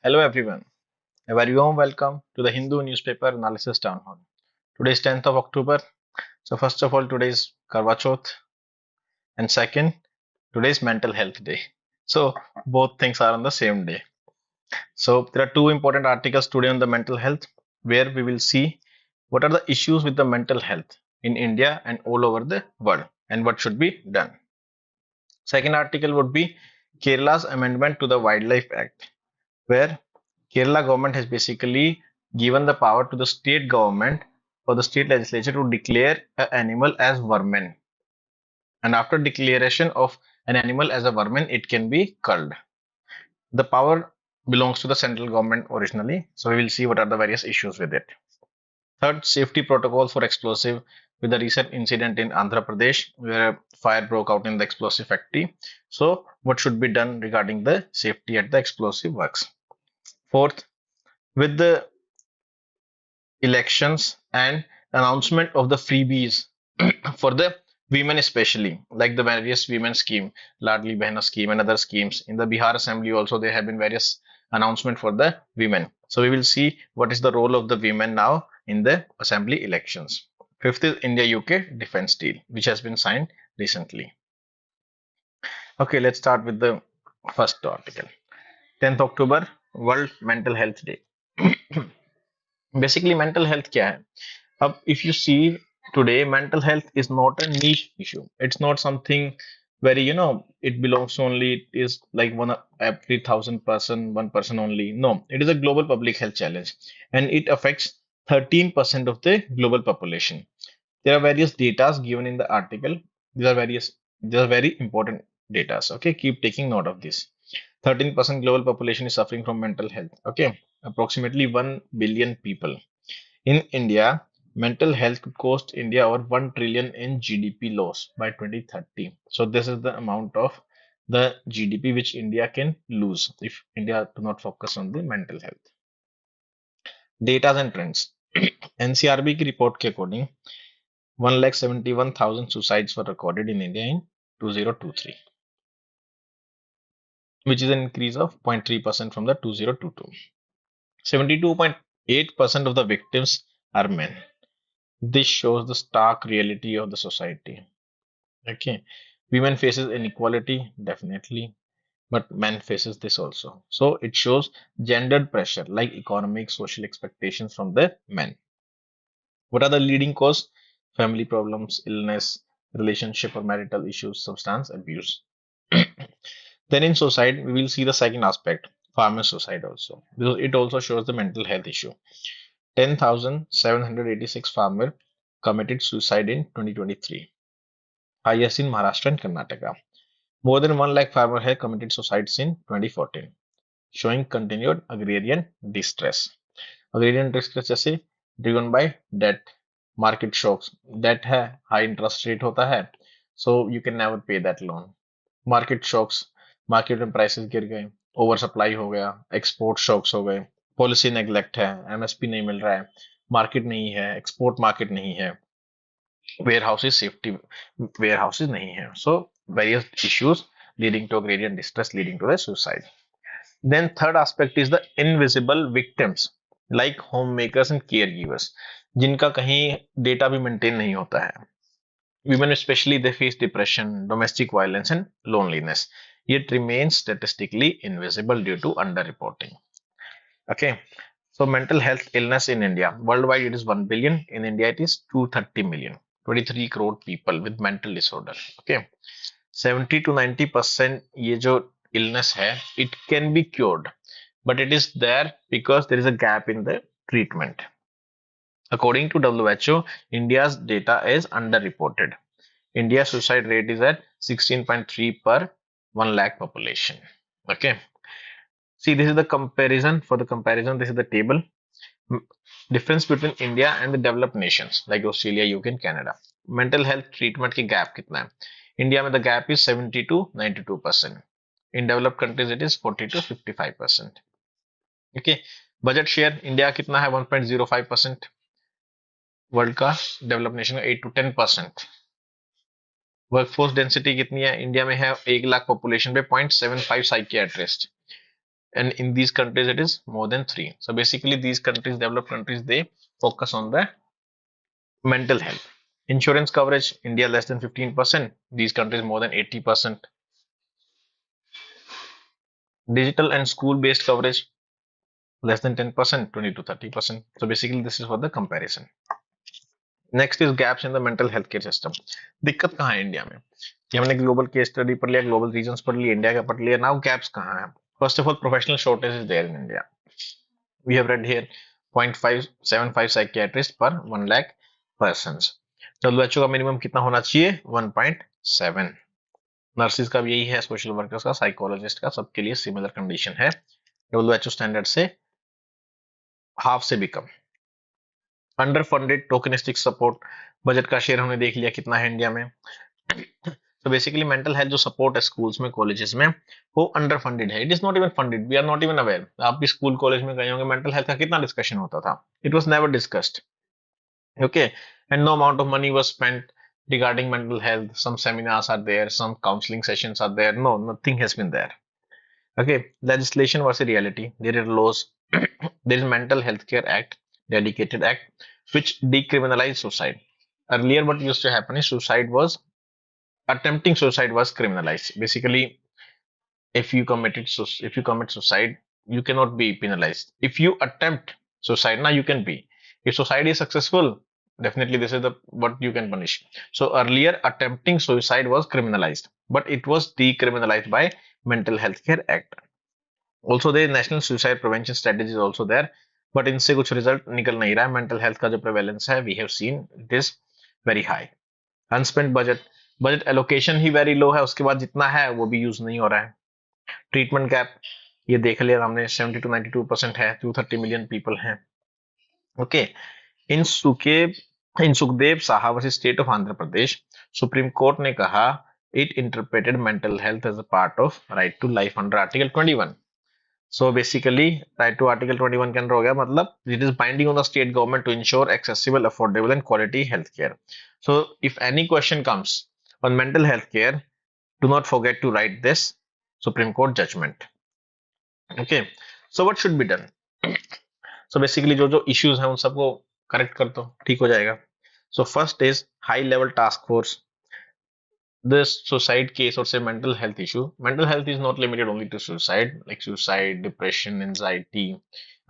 Hello everyone, a very warm welcome to the Hindu newspaper Analysis Townhall. Today is 10th of October. So first of all, today is Karwa Chauth, and second, today is Mental Health Day. So both things are on the same day. So there are two important articles today on the mental health, where we will see what are the issues with the mental health in India and all over the world, and what should be done. Second article would be Kerala's amendment to the Wildlife Act, where Kerala government has basically given the power to the state government or the state legislature to declare an animal as vermin. And after declaration of an animal as a vermin, it can be culled. The power belongs to the central government originally. So we will see what are the various issues with it. Third, safety protocols for explosive, with the recent incident in Andhra Pradesh where a fire broke out in the explosive factory. So what should be done regarding the safety at the explosive works? Fourth, with the elections and announcement of the freebies for the women, especially like the various women scheme, Ladli Behna scheme and other schemes in the Bihar assembly, also there have been various announcement for the women. So we will see what is the role of the women now in the assembly elections. Fifth is India UK defense deal, which has been signed recently. Okay, let's start with the first article. 10th October, World Mental Health Day. Basically mental health क्या है? अब if you see today, mental health is not a niche issue. It's not something very, it belongs to only, it is like one every 1,000 person, 1 person only. No, it is a global public health challenge, and it affects 13% of the global population. There are various data given in the article. These are very important data. Okay, keep taking note of this. 13% global population is suffering from mental health. Okay, approximately 1 billion people. In India, mental health could cost India over 1 trillion in GDP loss by 2030. So this is the amount of the GDP which India can lose if India do not focus on the mental health. Data and trends. NCRB की report के according 1,71,000 suicides were recorded in India in 2023, which is an increase of 0.3% from the 2022. 72.8% of the victims are men. This shows the stark reality of the society. Okay, women faces inequality definitely, but men faces this also. So it shows gendered pressure like economic, social expectations from the men. What are the leading cause? Family problems, illness, relationship or marital issues, substance abuse. Then in suicide, we will see the second aspect, farmer suicide also, because it also shows the mental health issue. 10,786 farmers committed suicide in 2023, highest in Maharashtra and Karnataka. More than 1 lakh farmers have committed suicides in 2014, showing continued agrarian distress. Agrarian distress जैसे driven by debt, market shocks. Debt है, high interest rate होता है, so you can never pay that loan. Market shocks, market में prices गिर गए, over supply हो गया, export shocks हो गए, पॉलिसी नेग्लेक्ट है, एमएसपी नहीं मिल रहा है, मार्केट नहीं है, एक्सपोर्ट मार्केट नहीं है, वेयरहाउसेस सेफ्टी वेयरहाउसेस नहीं है. So various issues leading to agrarian distress, leading to the suicide. Then third aspect is the invisible victims like homemakers and caregivers, जिनका कहीं डेटा भी मेंटेन नहीं होता है. Women especially, they face depression, domestic violence and loneliness, yet remains statistically invisible due to underreporting. Okay, so mental health illness in India, worldwide it is 1 billion, in India it is 230 million, 23 crore people with mental disorder. Okay, 70 to 90% ये जो illness है, it can be cured, but it is there because there is a gap in the treatment. According to WHO, India's data is underreported. India's suicide rate is at 16.3 per 1 lakh population. Okay. See, this is the comparison. For the comparison, this is the table. Difference between India and the developed nations like Australia, UK and Canada. Mental health treatment की gap कितना है? India में the gap is 70 to 92%. In developed countries, it is 40 to 55%. Okay. Budget share India कितना है? 1.05%. World का develop nation का 8 to 10%. Workforce density कितनी है इंडिया में है 1 लाख पॉपुलेशन पे 0.75 psychiatrist, and in these countries it is more than 3. So basically these countries, developed countries, they focus on the mental health. Insurance coverage, India less than 15%, these countries more than 80%. Digital and school based coverage less than 10%, 20 to 30%. So basically this is for the comparison. Next is gaps in the mental health care system. दिक्कत कहाँ है India में? ये हमने global case study पढ़ लिया, global regions पढ़ लिया, इंडिया का पढ़ लिया। नाउ गैप्स कहाँ है? First of all professional shortage is there in India. We have read here 0.575 psychiatrist per 1 lakh persons. WHO का मिनिमम कितना होना चाहिए? 1.7। नर्सिस का भी यही है, सोशल वर्कर्स का, साइकोलॉजिस्ट का, सबके लिए सिमिलर कंडीशन है। WHO स्टैंडर्ड से हाफ से भी कम। Under funded tokenistic support, budget का शेयर हमने देख लिया कितना है इंडिया में। तो बेसिकली मेंटल हेल्थ जो सपोर्ट है स्कूल्स में, कॉलेजेस में, वो अंडर फंडेड है। It is not even funded, we are not even aware. आप भी स्कूल कॉलेज में गए होंगे, मेंटल हेल्थ का कितना डिस्कशन होता था? It was never discussed, okay, and no amount of money was spent regarding mental health. Some seminars are there, some counseling sessions are there. No, nothing has been there. Okay, legislation versus reality. There are laws. There is Mental Health Care Act, dedicated act, which decriminalized suicide. Earlier, what used to happen is attempting suicide was criminalized. Basically, if you commit suicide, you cannot be penalized. If you attempt suicide, now you can be. If suicide is successful, definitely this is the what you can punish. So earlier, attempting suicide was criminalized, but it was decriminalized by Mental Health Care Act. Also, the National Suicide Prevention Strategy is also there, but इनसे कुछ result निकल नहीं रहा है। Mental health का जो prevalence है, we have seen it is very high. Unspent budget allocation ही वेरी लो है, उसके बाद जितना है वो भी यूज नहीं हो रहा है। ट्रीटमेंट गैप ये देख लिया हमने, 70 to 92% है, 230 मिलियन पीपल हैं। Okay, in Sukhdev Saha versus state of Andhra Pradesh, supreme court ने कहा it interpreted mental health as a part of right to life under article 21। So basically right to article 21 के अंदर हो गया, मतलब it is binding on the state government to ensure accessible, affordable and quality health care. So if any question comes on mental health care, do not forget to write this Supreme Court judgment. Okay, so what should be done? So basically जो issues हैं उन सबको correct कर दो, ठीक हो जाएगा। So first is high level task force. This suicide case or say mental health issue. Mental health is not limited only to suicide, like suicide, depression, anxiety,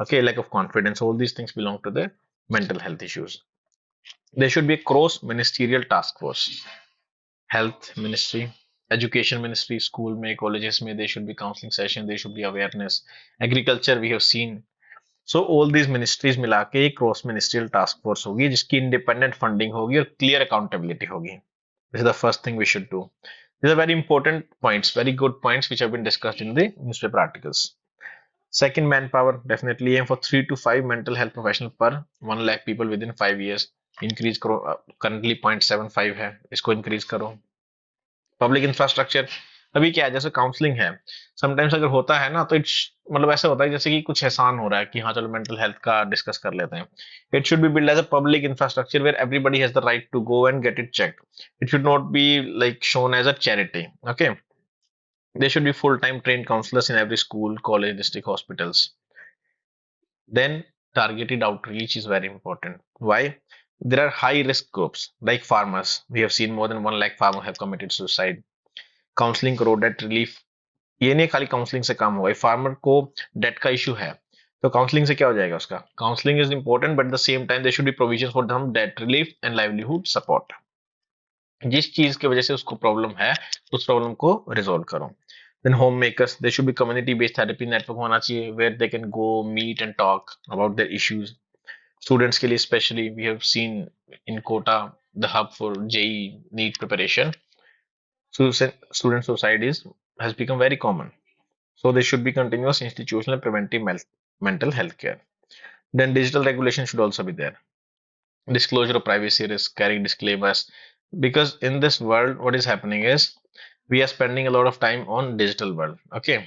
okay, lack of confidence. All these things belong to the mental health issues. There should be a cross ministerial task force. Health ministry, education ministry, school में, colleges में, there should be counseling session, there should be awareness. Agriculture we have seen. So all these ministries मिला के एक cross ministerial task force होगी जिसकी independent funding होगी और clear accountability होगी. This is the first thing we should do. These are very important points, very good points which have been discussed in the newspaper articles. Second, manpower. Definitely aim for 3 to 5 mental health professionals per 1 lakh people within 5 years. Increase करो, currently 0.75 है, इसको increase करो. Public infrastructure, अभी क्या है, जैसे counselling है, sometimes अगर होता है ना तो इट्स मतलब ऐसा होता है जैसे कि कुछ एहसान हो रहा है कि हाँ चलो मेंटल हेल्थ का डिस्कस कर लेते हैं. It should be build as a public infrastructure where everybody has the right to go and get it checked. It should not be like shown as a charity. Okay, there should be full-time trained counselors in every school, college, district hospitals. Then targeted outreach is very important. Why? There are high risk groups like farmers. We have seen more than 1 lakh farmers have committed suicide. Counseling करो, debt relief. ये नहीं खाली counselling से काम होगा. Farmer को date का issue है तो काउंसलिंग से क्या हो जाएगा उसका? Counselling is important but at the same time there should be provision for them debt relief and livelihood support. जिस चीज की वजह से उसको प्रॉब्लम है उस प्रॉब्लम को रिजॉल्व करो. Then home makers, there should be community based therapy network होना चाहिए where they can go meet and talk about their issues. Students के लिए specially we have seen in Kota the hub for JEE NEET preparation. Student suicide has become very common. So there should be continuous institutional preventive mental health care. Then digital regulation should also be there. Disclosure of privacy risk, carrying disclaimers. Because in this world, what is happening is we are spending a lot of time on digital world. Okay.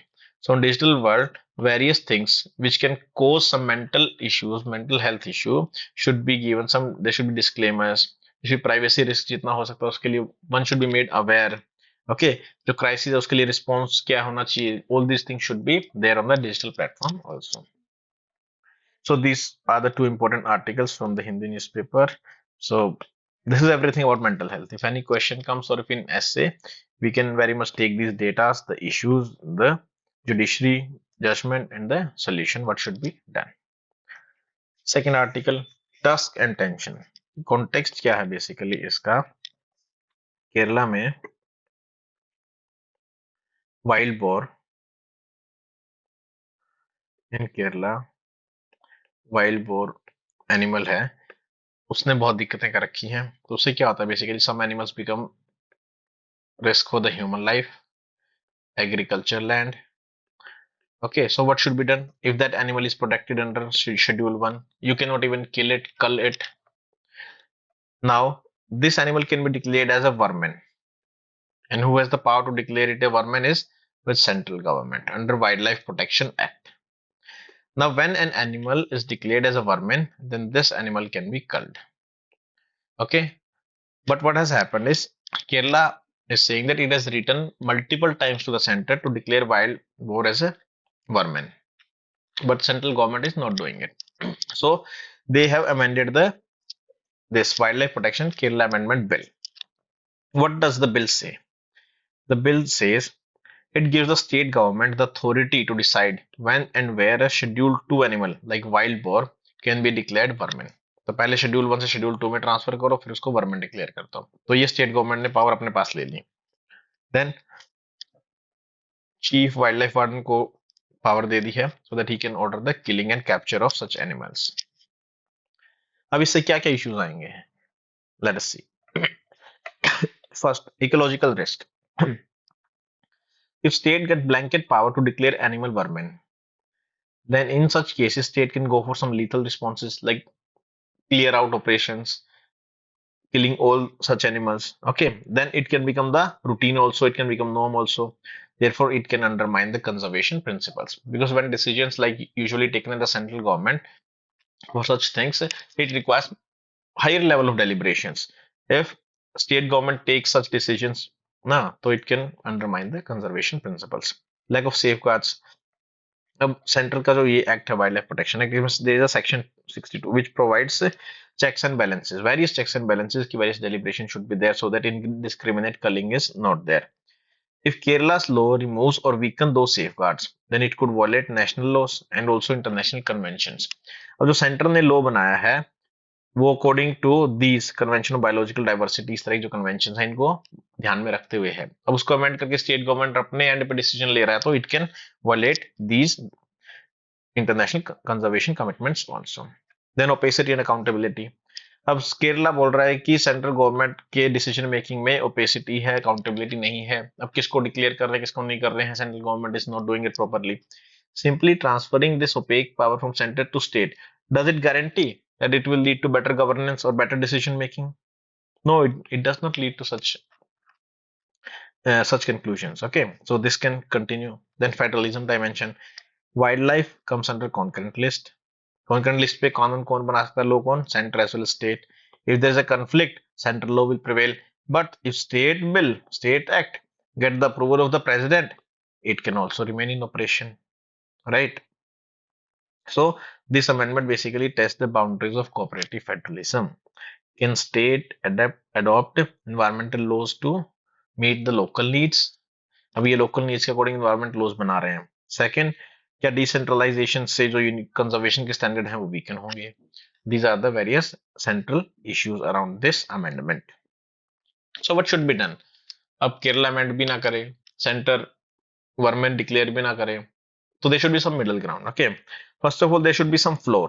So in digital world, various things which can cause some mental issues, mental health issue should be given there should be disclaimers. इसमें privacy risk जितना हो सकता है उसके लिए one should be made aware. Okay, जो crisis है उसके लिए रिस्पॉन्स क्या होना चाहिए, all this things should be there on the digital platform also. So these are the two important articles from the Hindi newspaper. So this is everything about mental health. If any question comes or if in essay, we can very much take these data, the issues, the judiciary judgment, and the solution. What should be done? Second article, tusk and tension. Context क्या है basically इसका? केरला में wild boar in Kerala wild boar animal है, उसने बहुत दिक्कतें कर रखी हैं. तो उससे क्या होता है basically, some animals become risk for the human life, agriculture land. Okay, so what should be done if that animal is protected under schedule 1? You cannot even kill it, cull it. Now this animal can be declared as a vermin, and who has the power to declare it a vermin is with central government under Wildlife Protection Act. Now when an animal is declared as a vermin, then this animal can be culled. Okay, but what has happened is Kerala is saying that it has written multiple times to the center to declare wild boar as a vermin, but central government is not doing it. So they have amended this Wildlife Protection Kerala Amendment Bill. What does the bill say? The bill says it gives the state government the authority to decide when and where a schedule 2 animal like wild boar can be declared vermin. तो पहले schedule 1 से schedule 2 में transfer करो, फिर उसको vermin declare करता हूँ. तो ये स्टेट गवर्नमेंट ने पावर अपने पास ले ली. Then chief wildlife warden को पावर दे दी है so that he can order the killing and capture of such animals. अब इससे क्या क्या इश्यूज आएंगे, let us see. First, ecological risk. If state get blanket power to declare animal vermin, then in such cases state can go for some lethal responses like clear out operations, killing all such animals. Okay, then it can become the routine also, it can become norm also. Therefore it can undermine the conservation principles, because when decisions like usually taken in the central government for such things, it requires higher level of deliberations. If state government takes such decisions, so it can undermine the conservation principles. Lack of safeguards. अब central का जो ये act है wild life protection act, there is a section 62 which provides checks and balances, various checks and balances की various deliberation should be there so that indiscriminate culling is not there. If Kerala's law removes or weaken those safeguards, then it could violate national laws and also international conventions. अब जो centre ने law बनाया है वो according to these convention of biological diversity, इस तरह जो convention है इनको ध्यान में रखते हुए है. अब उसको अमेंड करके स्टेट गवर्नमेंट अपने एंड पे डिसीजन ले रहा है तो it can violate these international conservation commitments also. Then opacity and accountability. अब केरला बोल रहा है कि सेंट्रल गवर्नमेंट के डिसीजन मेकिंग में ओपेसिटी है, अकाउंटेबिलिटी नहीं है. अब किसको डिक्लेयर कर रहे हैं किसको नहीं कर रहे हैं, central government is not doing it properly. Simply transferring this opaque power from center to state, does it guarantee that it will lead to better governance or better decision making? No, it does not lead to such conclusions. Okay, so this can continue. Then federalism dimension. Wildlife comes under concurrent list. Concurrent list पे कानून कौन बना सकता है, लो कौन, center as well as state. If there is a conflict, central law will prevail. But if state bill, state act get the approval of the president, it can also remain in operation, right? So this amendment basically tests the boundaries of cooperative federalism. Can state adopt environmental laws to meet the local needs? अब ये local needs के according environment laws बना रहे हैं. Second, क्या decentralisation से जो conservation के स्टैंडर्ड हैं वो वीकन होंगे? These are the various central issues around this amendment. So what should be done? अब केरला अमेंड भी ना करे, सेंटर वर्मेन डिक्लेयर भी ना करे, तो there should be some middle ground. Okay, first of all there should be some floor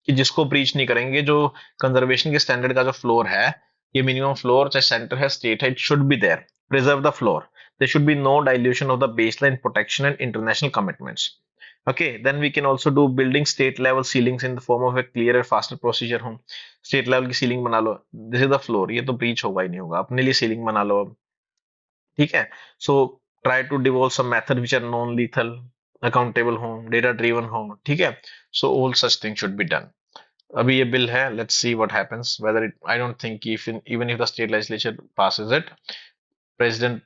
कि जिसको ब्रीच नहीं करेंगे. जो कंजर्वेशन के स्टैंडर्ड का जो फ्लोर है, ये मिनिमम फ्लोर चाहे सेंटर है स्टेट है, it should be there. Preserve the floor. There should be no dilution of the baseline protection and international commitments. Okay, then we can also do building state level ceilings in the form of a clearer, faster procedure हो. State level की ceiling बना लो. This is the floor. ये तो breach होगा ही नहीं होगा. अपने लिए सीलिंग बना लो. ठीक है. So try to develop some method which are non lethal, accountable हो, data driven हो. ठीक है. So all such things should be done. अभी ये बिल है, let's see what happens whether it, I don't think even if the state legislature passes it, president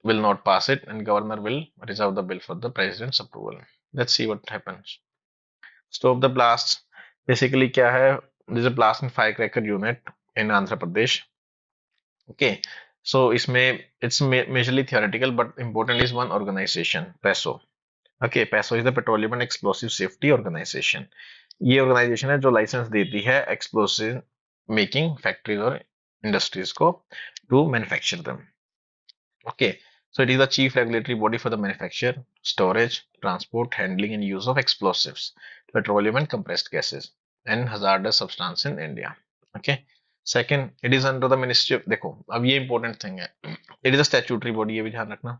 will not pass it and governor will reserve the bill for the president's approval. Let's see what happens. Stop the blasts. Basically क्या है, there's a blast in firecracker unit in Andhra Pradesh. Okay, so इसमें it's majorly theoretical but important is one organization, PESO. Okay, PESO is the Petroleum and Explosive Safety Organization. ये organization है जो licence देती है explosive making factories और industries को to manufacture them. Okay, so it is the chief regulatory body for the manufacture, storage, transport, handling, and use of explosives, petroleum and compressed gases, and hazardous substance in India. Okay. Second, it is under the Ministry of, देखो अब ये important thing है, it is a statutory body, ये भी ध्यान रखना.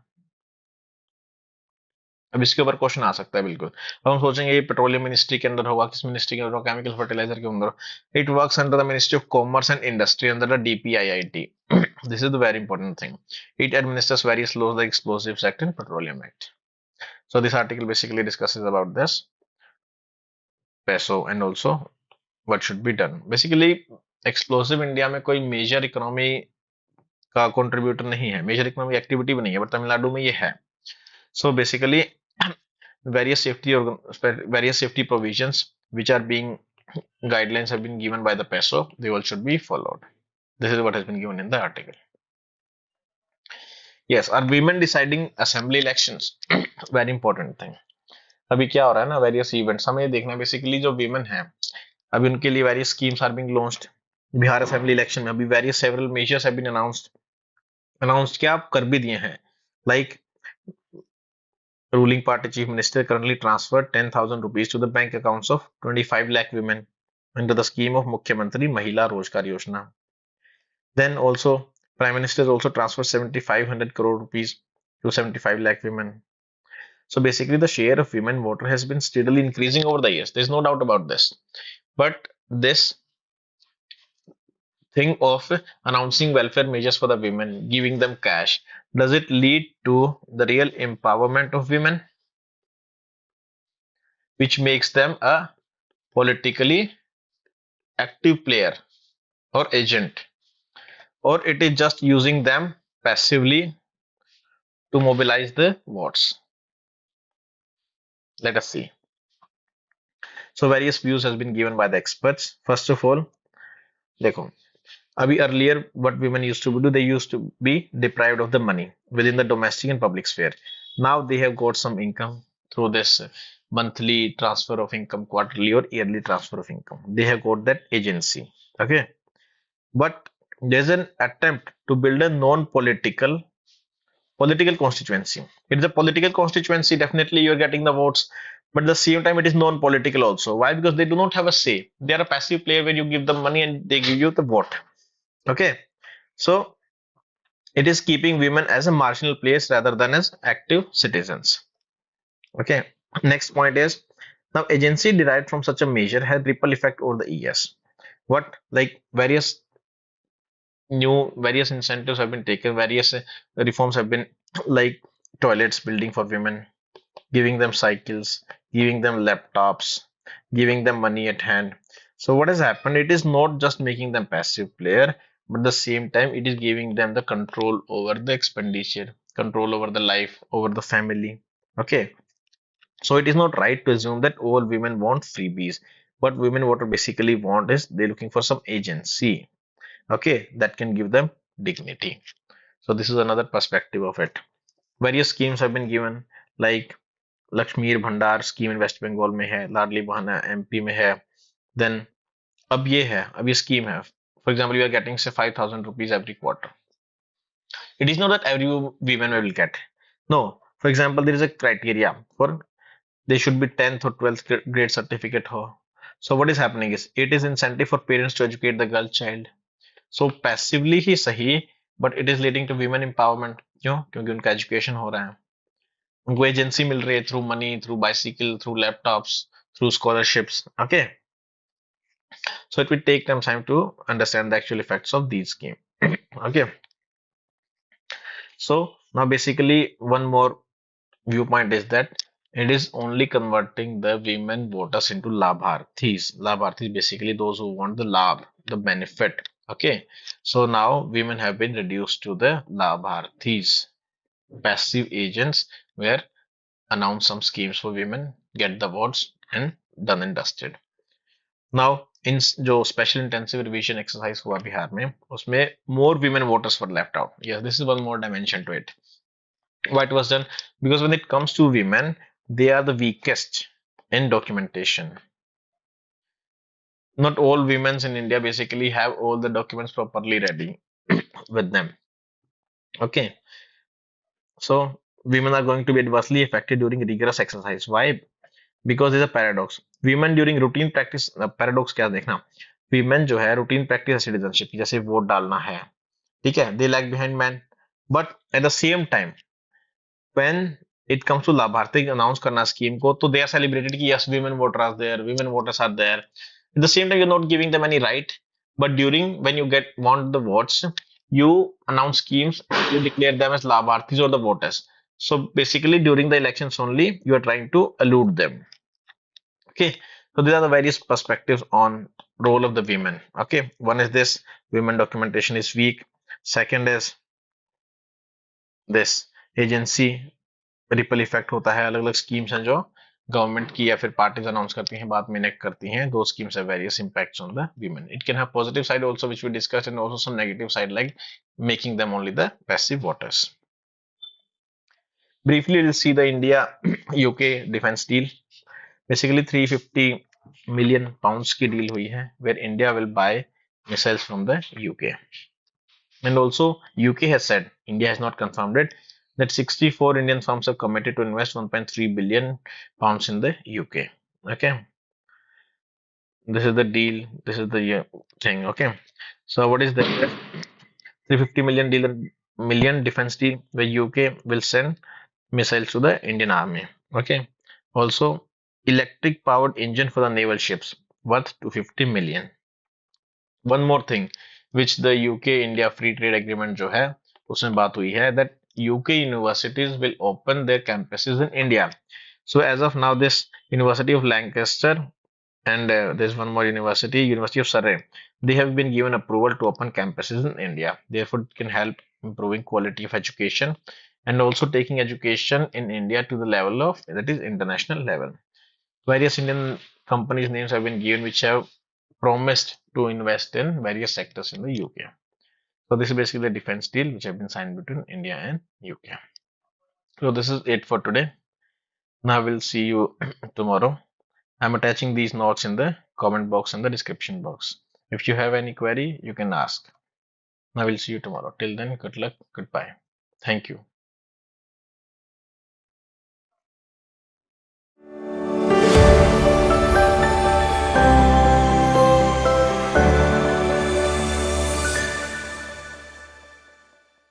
अब इसके ऊपर क्वेश्चन आ सकता है बिल्कुल. अब हम सोचेंगे ये पेट्रोलियम मिनिस्ट्री के अंदर होगा, किस मिनिस्ट्री के अंदर होगा, केमिकल फर्टिलाइजर के अंदर. It works under the ministry of commerce and industry under the DPIIT. This is the very important thing. It administers various laws like Explosives Act and Petroleum Act. So this article basically discusses about this PESO and also what should be done. Basically explosive India में कोई major economy का contributor नहीं है, major economic activity भी नहीं है, but Tamil Nadu में ये है. So basically various safety provisions which are being guidelines have been given by the PESO, they all should be followed. This is what has been given in the article. Yes, are women deciding assembly elections? Very important thing. अभी क्या हो रहा है ना, various events हमें देखना, basically जो women है अभी उनके लिए various schemes are being launched. Bihar assembly election में अभी various several measures have been announced क्या आप कर भी दिए हैं, like ruling party chief minister currently transferred 10,000 rupees to the bank accounts of 25 lakh women under the scheme of Mukhyamantri Mahila Rozgar Yojana. Then also prime minister also transferred 7,500 crore rupees to 75 lakh women. So basically the share of women voter has been steadily increasing over the years, there's no doubt about this. But this thing of announcing welfare measures for the women, giving them cash, does it lead to the real empowerment of women, which makes them a politically active player or agent, or it is just using them passively to mobilize the votes? Let us see. So various views has been given by the experts. First of all, देखो अभी earlier what women used to do, they used to be deprived of the money within the domestic and public sphere. Now they have got some income through this monthly transfer of income, quarterly or yearly transfer of income. They have got that agency. Okay, but there's an attempt to build a non-political political constituency. It is a political constituency, definitely you're getting the votes, but at the same time it is non-political also. Why? Because they do not have a say, they are a passive player where you give them money and they give you the vote. Okay, so it is keeping women as a marginal players rather than as active citizens. Okay, next point is, now agency derived from such a measure has ripple effect over the years. What, like various incentives have been taken, various reforms have been like toilets building for women, giving them cycles, giving them laptops, giving them money at hand. So what has happened, it is not just making them passive player, but at the same time it is giving them the control over the expenditure, control over the life, over the family. Okay, so it is not right to assume that all women want freebies. What women voter basically want is they're looking for some agency, okay, that can give them dignity. So this is another perspective of it. Various schemes have been given, like लक्ष्मीर भंडार scheme in waste Bengal में है, लाडली बहन MP में है. Then अब ये है, अब ये स्कीम है, for example you are getting say 5,000 rupees every quarter. It is not that every women will get. No, for example, there is a criteria for they should be 10th or 12th grade certificate ho. So what is happening is it is incentive for parents to educate the girl child. So passively ही सही, but it is leading to women empowerment. क्यों? क्योंकि उनका education हो रहा है, उनको agency मिल रही है through money, through bicycle, through laptops, through scholarships. Okay, so it will take them time to understand the actual effects of these scheme. Okay, so now basically one more viewpoint is that It is only converting the women voters into labharthis. Labharthis basically those who want the labh, the benefit. Okay, so now women have been reduced to the labharthis, passive agents, where announce some schemes for women, get the votes, and done and dusted. Now in जो special intensive revision exercise हुआ बिहार में उसमें more women voters were left out yes this is one more dimension to it why it was done because when it comes to women they are the weakest in documentation. Not all women in India basically have all the documents properly ready with them. Okay, so women are going to be adversely affected during rigorous exercise. Why? Because there's a paradox. Women during routine practice paradox क्या देखना, women जो है routine practice citizenship जैसे vote डालना है, ठीक है, they lag behind men, but at the same time when it comes to लाभार्थी अनाउंस करना स्कीम को तो they are celebrated कि yes women voters are there, women voters are there. At the same time you're not giving them any right, but during when you get want the votes you announce schemes, you declare them as लाभार्थीs or the voters. So basically during the elections only you are trying to elude them. Okay, so these are the various perspectives on role of the women. Okay, one is this women documentation is weak. Second is this agency ripple effect होता है, अलग अलग schemes हैं जो government की या फिर parties announce करती हैं बाद में इनेक्ट करती हैं, दो schemes have various impacts on the women. It can have positive side also which we discussed and also some negative side like making them only the passive voters. Briefly we'll see the India UK defense deal. Basically 350 million pounds की deal हुई है where India will buy missiles from the UK. And also UK has said, India has not confirmed it, that 64 Indian firms have committed to invest 1.3 billion pounds in the UK. Okay, this is the deal. This is the thing. Okay, so what is the 350 million defense deal where UK will send missiles to the Indian Army. Okay, also electric powered engine for the naval ships worth 250 million. One more thing which the UK India free trade agreement जो है उसमें बात हुई है that UK universities will open their campuses in India. So as of now this University of Lancaster and there's one more university, University of Surrey, they have been given approval to open campuses in India. Therefore it can help improving quality of education and also taking education in India to the level of that is international level. Various Indian companies names have been given which have promised to invest in various sectors in the UK. So this is basically the defense deal which have been signed between India and UK. So this is it for today. Now we'll see you tomorrow. I'm attaching these notes in the comment box and the description box. If you have any query, you can ask. Now we'll see you tomorrow. Till then, good luck, goodbye. Thank you.